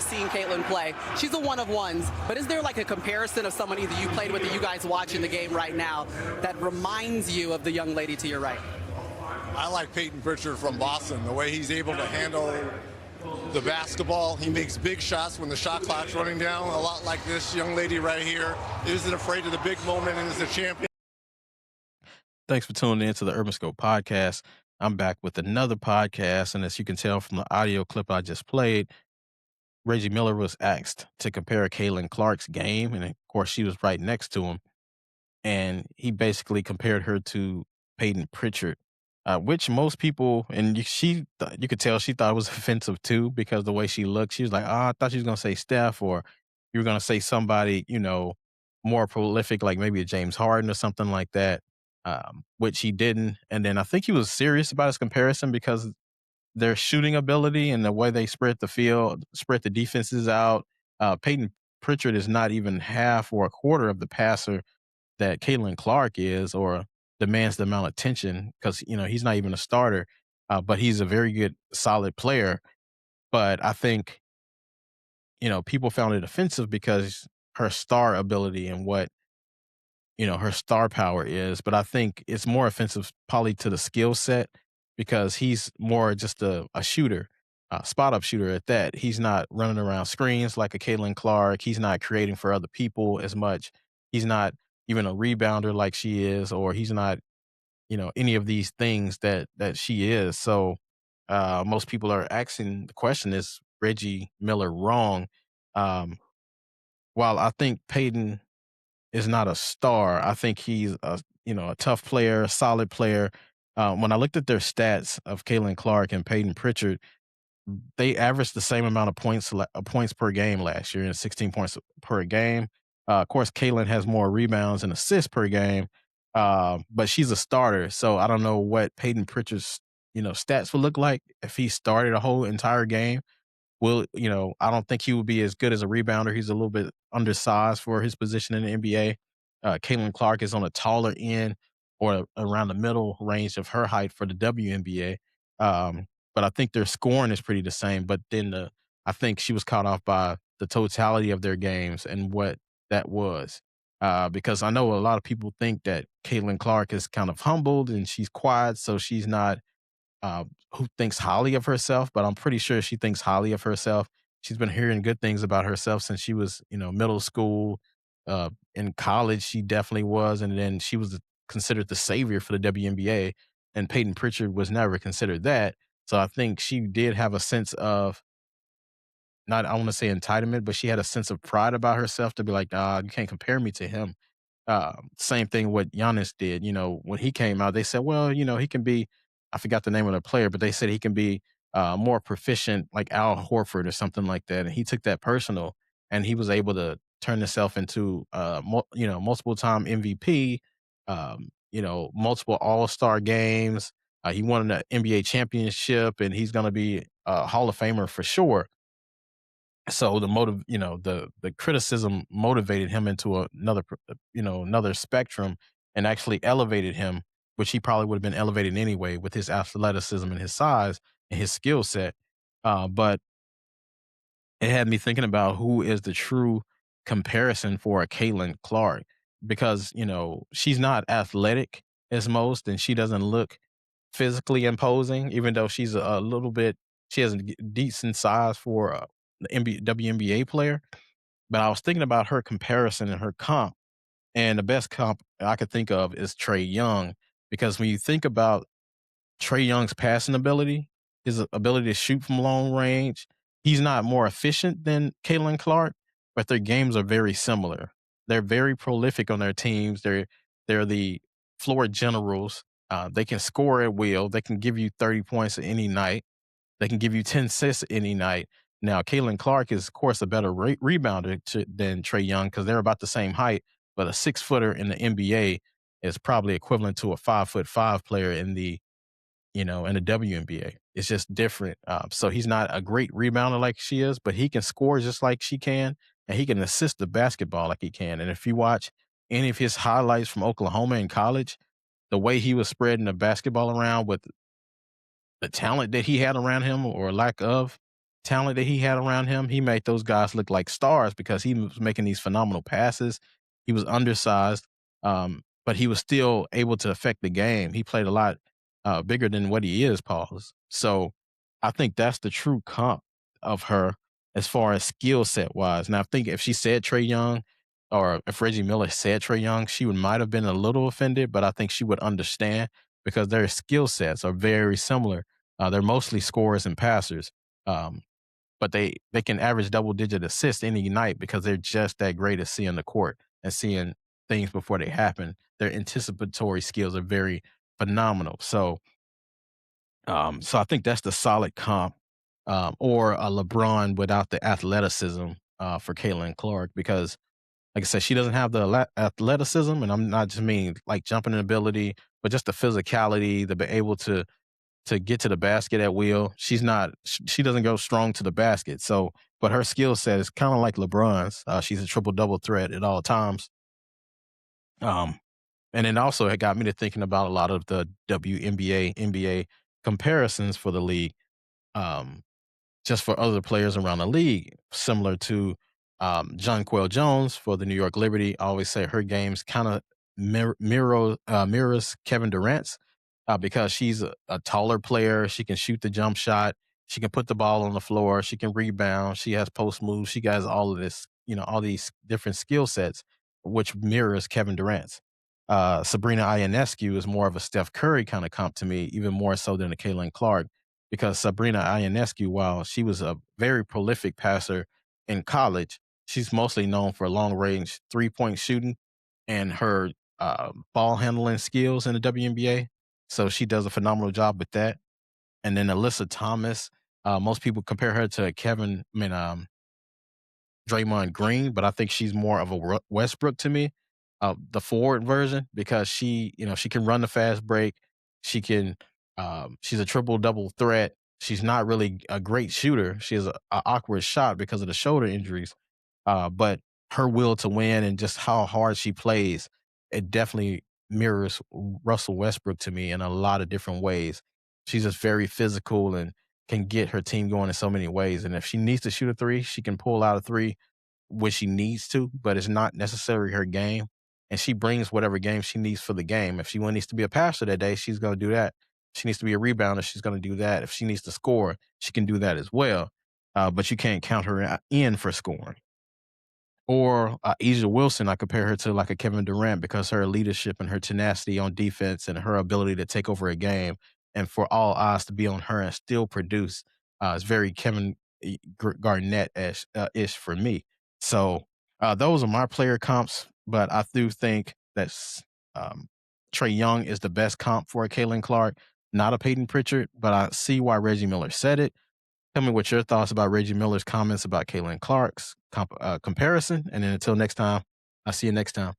seen Caitlin play. She's a one of ones, but is there like a comparison of someone either you played with or you guys watch in the game right now that reminds you of the young lady to your right? I like Peyton Pritchard from Boston, the way he's able to handle the basketball. He makes big shots when the shot clock's running down, a lot like this young lady right here. Isn't afraid of the big moment and is a champion. Thanks for tuning in to the Urban Scope podcast. I'm back with another podcast, and as you can tell from the audio clip I just played, Reggie Miller was asked to compare Caitlin Clark's game, and of course she was right next to him, and he basically compared her to Peyton Pritchard, which most people, and you could tell she thought it was offensive too because the way she looked. She was like, "Oh, I thought she was gonna say Steph, or you were gonna say somebody, more prolific, like maybe a James Harden or something like that." Which he didn't. And then I think he was serious about his comparison because their shooting ability and the way they spread the field, spread the defenses out. Peyton Pritchard is not even half or a quarter of the passer that Caitlin Clark is, or demands the amount of attention because he's not even a starter, but he's a very good, solid player. But I think people found it offensive because her star ability and what her star power is, but I think it's more offensive probably to the skill set because he's more just a shooter, a spot up shooter at that. He's not running around screens like a Caitlin Clark. He's not creating for other people as much. He's not even a rebounder like she is, or he's not, any of these things that she is. So most people are asking the question, is Reggie Miller wrong? Um, while I think Peyton is not a star. I think he's a tough player, a solid player. When I looked at their stats of Caitlin Clark and Peyton Pritchard, they averaged the same amount of points per game last year, and 16 points per game. Of course, Caitlin has more rebounds and assists per game, but she's a starter, so I don't know what Peyton Pritchard's stats would look like if he started a whole entire game. I don't think he would be as good as a rebounder. He's a little bit undersized for his position in the NBA. Caitlin Clark is on a taller end or around the middle range of her height for the WNBA. But I think their scoring is pretty the same. But then I think she was caught off by the totality of their games and what that was. Because I know a lot of people think that Caitlin Clark is kind of humbled and she's quiet, so she's not who thinks highly of herself, but I'm pretty sure she thinks highly of herself. She's been hearing good things about herself since she was, middle school. In college, she definitely was, and then she was considered the savior for the WNBA. And Peyton Pritchard was never considered that. So I think she did have a sense of, not I want to say entitlement, but she had a sense of pride about herself to be like, you can't compare me to him. Same thing what Giannis did. When he came out, they said, well, he can be, I forgot the name of the player, but they said he can be more proficient like Al Horford or something like that. And he took that personal, and he was able to turn himself into, multiple time MVP, multiple All-Star games. He won an NBA championship, and he's going to be a Hall of Famer for sure. So the criticism motivated him into another spectrum and actually elevated him, which he probably would have been elevated anyway with his athleticism and his size and his skill set. But it had me thinking about who is the true comparison for a Caitlin Clark, because she's not athletic as most, and she doesn't look physically imposing, even though she's a little bit. She has a decent size for the WNBA player. But I was thinking about her comparison and her comp, and the best comp I could think of is Trey Young, because when you think about Trey Young's passing ability, his ability to shoot from long range, he's not more efficient than Caitlin Clark, but their games are very similar. They're very prolific on their teams. They're the floor generals. They can score at will. They can give you 30 points any night. They can give you 10 assists any night. Now, Caitlin Clark is, of course, a better rebounder than Trey Young because they're about the same height, but a 6-footer in the NBA is probably equivalent to a 5'5" player in the WNBA. It's just different. So he's not a great rebounder like she is, but he can score just like she can, and he can assist the basketball like he can. And if you watch any of his highlights from Oklahoma in college, the way he was spreading the basketball around with the talent that he had around him or lack of, talent that he had around him, he made those guys look like stars because he was making these phenomenal passes. He was undersized, but he was still able to affect the game. He played a lot bigger than what he is, pause. So I think that's the true comp of her as far as skill set wise. Now, I think if she said Trey Young or if Reggie Miller said Trey Young, she would might have been a little offended, but I think she would understand because their skill sets are very similar. They're mostly scorers and passers. Um, but they can average double digit assists any night because they're just that great at seeing the court and seeing things before they happen. Their anticipatory skills are very phenomenal. So I think that's the solid comp, or a LeBron without the athleticism for Caitlin Clark because, like I said, she doesn't have the athleticism, and I'm not just meaning like jumping ability, but just the physicality to be able to get to the basket at will. She doesn't go strong to the basket. So, but her skill set is kind of like LeBron's. She's a triple double threat at all times. Um, and it also had got me to thinking about a lot of the WNBA, NBA comparisons for the league. Um, just for other players around the league, similar to Jonquel Jones for the New York Liberty. I always say her games kind of mirrors Kevin Durant's because she's a taller player. She can shoot the jump shot. She can put the ball on the floor. She can rebound. She has post moves. She has all of this, all these different skill sets, which mirrors Kevin Durant's. Sabrina Ionescu is more of a Steph Curry kind of comp to me, even more so than a Caitlin Clark because Sabrina Ionescu, while she was a very prolific passer in college, she's mostly known for long range 3-point shooting and her ball handling skills in the WNBA. So she does a phenomenal job with that. And then Alyssa Thomas, most people compare her to Draymond Green, but I think she's more of a Westbrook to me, the forward version, because she can run the fast break. She's a triple double threat. She's not really a great shooter. She has a awkward shot because of the shoulder injuries. But her will to win and just how hard she plays, it definitely mirrors Russell Westbrook to me in a lot of different ways. She's just very physical and can get her team going in so many ways. And if she needs to shoot a three, she can pull out a three when she needs to, but it's not necessarily her game. And she brings whatever game she needs for the game. If she needs to be a passer that day, she's going to do that. If she needs to be a rebounder, she's going to do that. If she needs to score, she can do that as well. But you can't count her in for scoring. Or Asia Wilson, I compare her to like a Kevin Durant because her leadership and her tenacity on defense and her ability to take over a game and for all eyes to be on her and still produce is very Kevin Garnett-ish for me. So those are my player comps, but I do think that um, Trey Young is the best comp for a Caitlin Clark, not a Peyton Pritchard, but I see why Reggie Miller said it. Tell me what your thoughts about Reggie Miller's comments about Caitlin Clark's comparison. And then until next time, I'll see you next time.